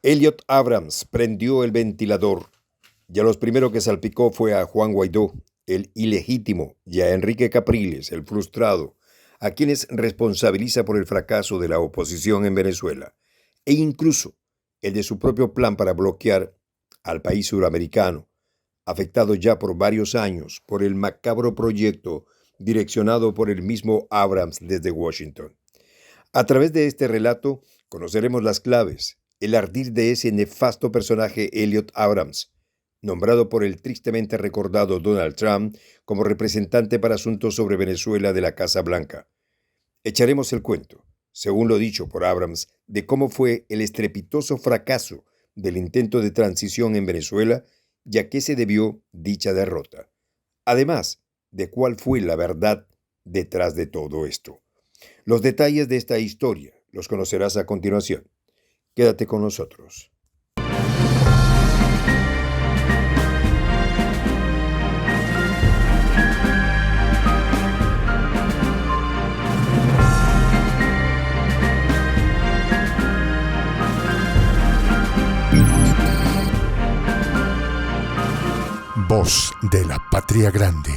Elliot Abrams prendió el ventilador y a los primeros que salpicó fue a Juan Guaidó, el ilegítimo, y a Enrique Capriles, el frustrado, a quienes responsabiliza por el fracaso de la oposición en Venezuela, e incluso el de su propio plan para bloquear al país suramericano, afectado ya por varios años por el macabro proyecto direccionado por el mismo Abrams desde Washington. A través de este relato conoceremos las claves, el ardid de ese nefasto personaje Elliot Abrams, nombrado por el tristemente recordado Donald Trump como representante para asuntos sobre Venezuela de la Casa Blanca. Echaremos el cuento, según lo dicho por Abrams, de cómo fue el estrepitoso fracaso del intento de transición en Venezuela y a qué se debió dicha derrota. Además, de cuál fue la verdad detrás de todo esto. Los detalles de esta historia los conocerás a continuación. Quédate con nosotros. Voz de la Patria Grande.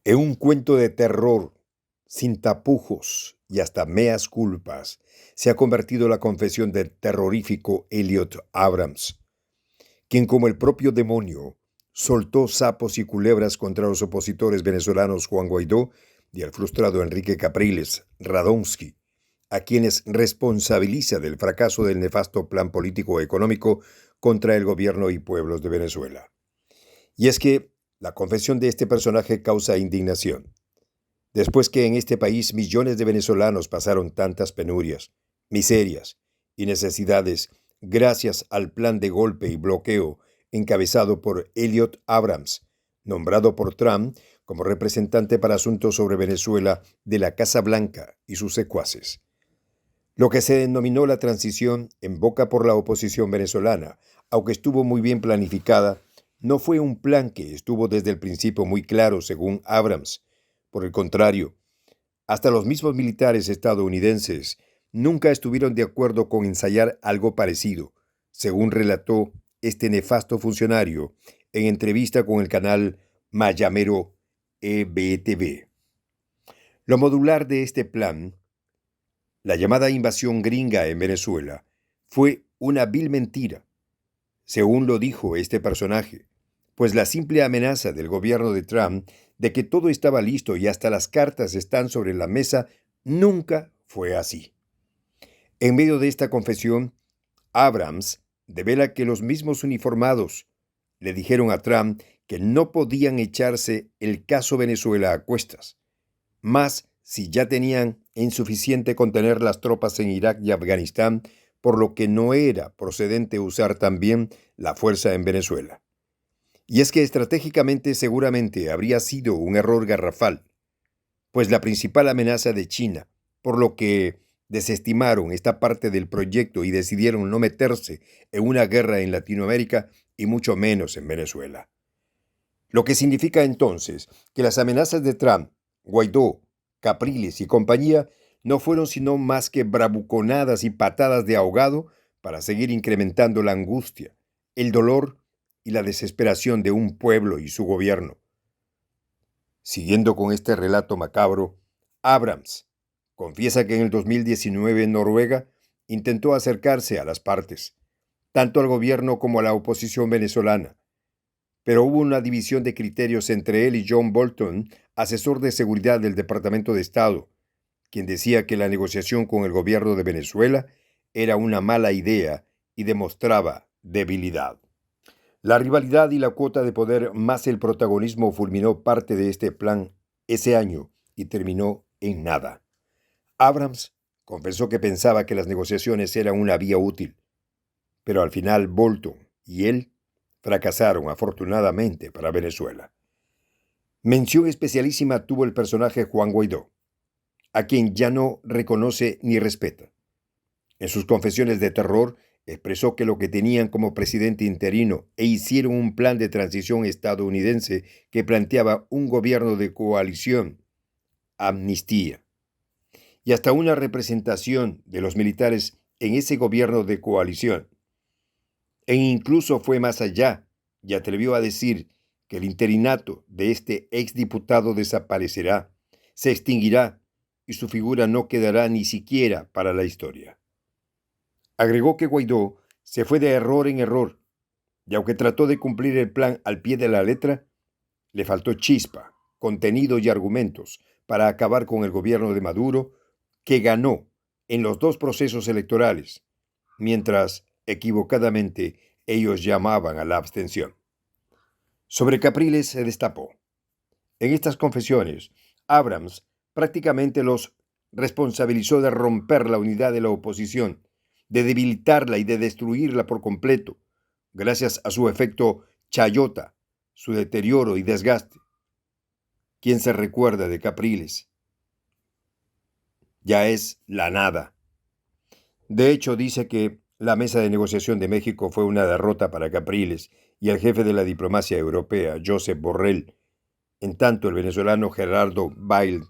En un cuento de terror, sin tapujos y hasta meas culpas, se ha convertido la confesión del terrorífico Elliot Abrams, quien como el propio demonio soltó sapos y culebras contra los opositores venezolanos Juan Guaidó y el frustrado Enrique Capriles Radonsky, a quienes responsabiliza del fracaso del nefasto plan político-económico contra el gobierno y pueblos de Venezuela. Y es que la confesión de este personaje causa indignación. Después que en este país millones de venezolanos pasaron tantas penurias, miserias y necesidades gracias al plan de golpe y bloqueo encabezado por Elliot Abrams, nombrado por Trump como representante para asuntos sobre Venezuela de la Casa Blanca y sus secuaces. Lo que se denominó la transición en boca por la oposición venezolana, aunque estuvo muy bien planificada, no fue un plan que estuvo desde el principio muy claro, según Abrams. Por el contrario, hasta los mismos militares estadounidenses nunca estuvieron de acuerdo con ensayar algo parecido, según relató este nefasto funcionario en entrevista con el canal mayamero EBTV. Lo modular de este plan, la llamada invasión gringa en Venezuela, fue una vil mentira, según lo dijo este personaje, pues la simple amenaza del gobierno de Trump de que todo estaba listo y hasta las cartas están sobre la mesa nunca fue así. En medio de esta confesión, Abrams devela que los mismos uniformados le dijeron a Trump que no podían echarse el caso Venezuela a cuestas, más si ya tenían insuficiente contener las tropas en Irak y Afganistán, por lo que no era procedente usar también la fuerza en Venezuela. Y es que estratégicamente seguramente habría sido un error garrafal, pues la principal amenaza de China, por lo que desestimaron esta parte del proyecto y decidieron no meterse en una guerra en Latinoamérica y mucho menos en Venezuela. Lo que significa entonces que las amenazas de Trump, Guaidó, Capriles y compañía no fueron sino más que bravuconadas y patadas de ahogado para seguir incrementando la angustia, el dolor y la desesperación de un pueblo y su gobierno. Siguiendo con este relato macabro, Abrams confiesa que en el 2019 en Noruega intentó acercarse a las partes, tanto al gobierno como a la oposición venezolana, pero hubo una división de criterios entre él y John Bolton, asesor de seguridad del Departamento de Estado, quien decía que la negociación con el gobierno de Venezuela era una mala idea y demostraba debilidad. La rivalidad y la cuota de poder más el protagonismo fulminó parte de este plan ese año y terminó en nada. Abrams confesó que pensaba que las negociaciones eran una vía útil, pero al final Bolton y él fracasaron afortunadamente para Venezuela. Mención especialísima tuvo el personaje Juan Guaidó, a quien ya no reconoce ni respeta. En sus confesiones de terror, expresó que lo que tenían como presidente interino e hicieron un plan de transición estadounidense que planteaba un gobierno de coalición, amnistía, y hasta una representación de los militares en ese gobierno de coalición, e incluso fue más allá y atrevió a decir que el interinato de este exdiputado desaparecerá, se extinguirá y su figura no quedará ni siquiera para la historia. Agregó que Guaidó se fue de error en error y aunque trató de cumplir el plan al pie de la letra, le faltó chispa, contenido y argumentos para acabar con el gobierno de Maduro, que ganó en los dos procesos electorales, mientras, equivocadamente, ellos llamaban a la abstención. Sobre Capriles se destapó. En estas confesiones, Abrams prácticamente los responsabilizó de romper la unidad de la oposición, de debilitarla y de destruirla por completo, gracias a su efecto chayota, su deterioro y desgaste. ¿Quién se recuerda de Capriles? Ya es la nada. De hecho, dice que la mesa de negociación de México fue una derrota para Capriles y el jefe de la diplomacia europea, Josep Borrell. En tanto, el venezolano Gerardo Bail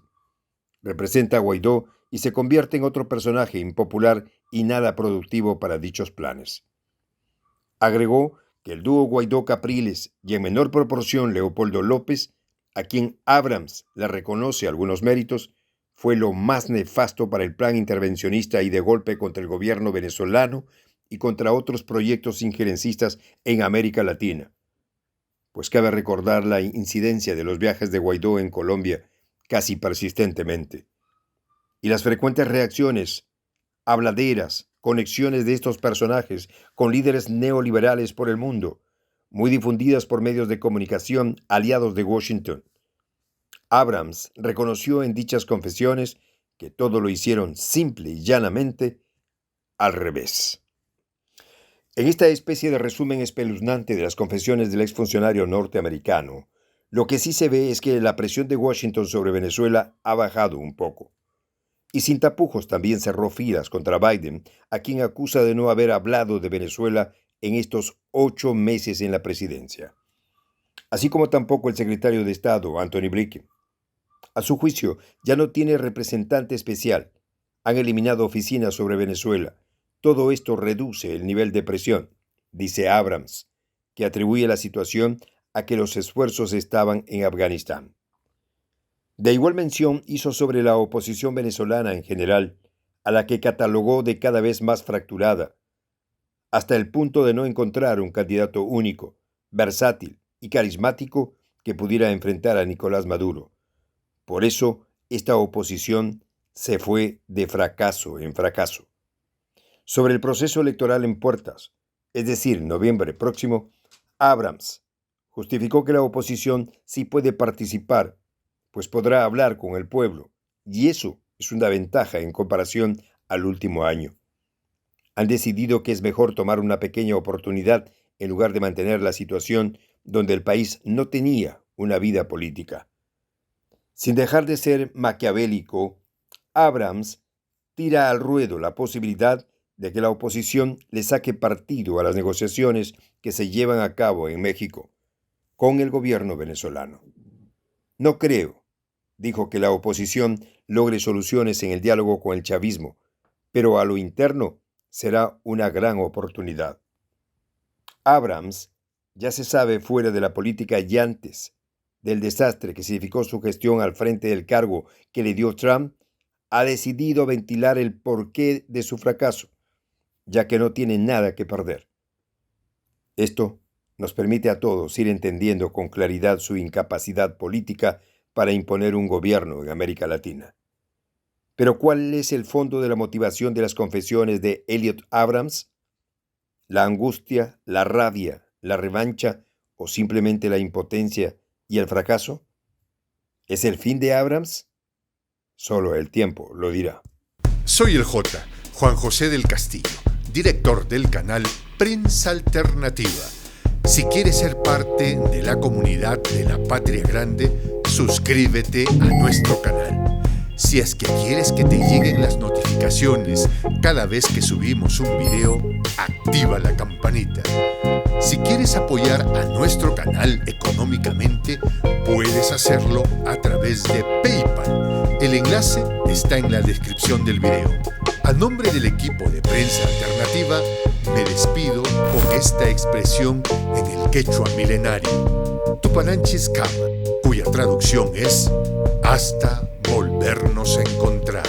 representa a Guaidó y se convierte en otro personaje impopular y nada productivo para dichos planes. Agregó que el dúo Guaidó-Capriles y en menor proporción Leopoldo López, a quien Abrams le reconoce algunos méritos, fue lo más nefasto para el plan intervencionista y de golpe contra el gobierno venezolano y contra otros proyectos injerencistas en América Latina. Pues cabe recordar la incidencia de los viajes de Guaidó en Colombia casi persistentemente, y las frecuentes reacciones, habladeras, conexiones de estos personajes con líderes neoliberales por el mundo, muy difundidas por medios de comunicación aliados de Washington. Abrams reconoció en dichas confesiones que todo lo hicieron simple y llanamente al revés. En esta especie de resumen espeluznante de las confesiones del exfuncionario norteamericano, lo que sí se ve es que la presión de Washington sobre Venezuela ha bajado un poco. Y sin tapujos también cerró filas contra Biden, a quien acusa de no haber hablado de Venezuela en estos 8 meses en la presidencia. Así como tampoco el secretario de Estado, Anthony Blinken. A su juicio, ya no tiene representante especial. Han eliminado oficinas sobre Venezuela. Todo esto reduce el nivel de presión, dice Abrams, que atribuye la situación a que los esfuerzos estaban en Afganistán. De igual mención hizo sobre la oposición venezolana en general, a la que catalogó de cada vez más fracturada, hasta el punto de no encontrar un candidato único, versátil y carismático que pudiera enfrentar a Nicolás Maduro. Por eso, esta oposición se fue de fracaso en fracaso. Sobre el proceso electoral en puertas, es decir, noviembre próximo, Abrams justificó que la oposición sí puede participar, pues podrá hablar con el pueblo, y eso es una ventaja en comparación al último año. Han decidido que es mejor tomar una pequeña oportunidad en lugar de mantener la situación donde el país no tenía una vida política. Sin dejar de ser maquiavélico, Abrams tira al ruedo la posibilidad de que la oposición le saque partido a las negociaciones que se llevan a cabo en México con el gobierno venezolano. No creo, dijo, que la oposición logre soluciones en el diálogo con el chavismo, pero a lo interno será una gran oportunidad. Abrams ya se sabe fuera de la política y antes del desastre que significó su gestión al frente del cargo que le dio Trump, ha decidido ventilar el porqué de su fracaso, ya que no tiene nada que perder. Esto nos permite a todos ir entendiendo con claridad su incapacidad política para imponer un gobierno en América Latina. Pero ¿cuál es el fondo de la motivación de las confesiones de Elliot Abrams? ¿La angustia, la rabia, la revancha o simplemente la impotencia y el fracaso? ¿Es el fin de Abrams? Solo el tiempo lo dirá. Soy el J, Juan José del Castillo, director del canal Prensa Alternativa. Si quieres ser parte de la comunidad de la Patria Grande, suscríbete a nuestro canal. Si es que quieres que te lleguen las notificaciones cada vez que subimos un video, activa la campanita. Si quieres apoyar a nuestro canal económicamente, puedes hacerlo a través de PayPal. El enlace está en la descripción del video. A nombre del equipo de Prensa Alternativa, me despido con esta expresión en el quechua milenario, Tupananchis Kama, cuya traducción es hasta volvernos a encontrar.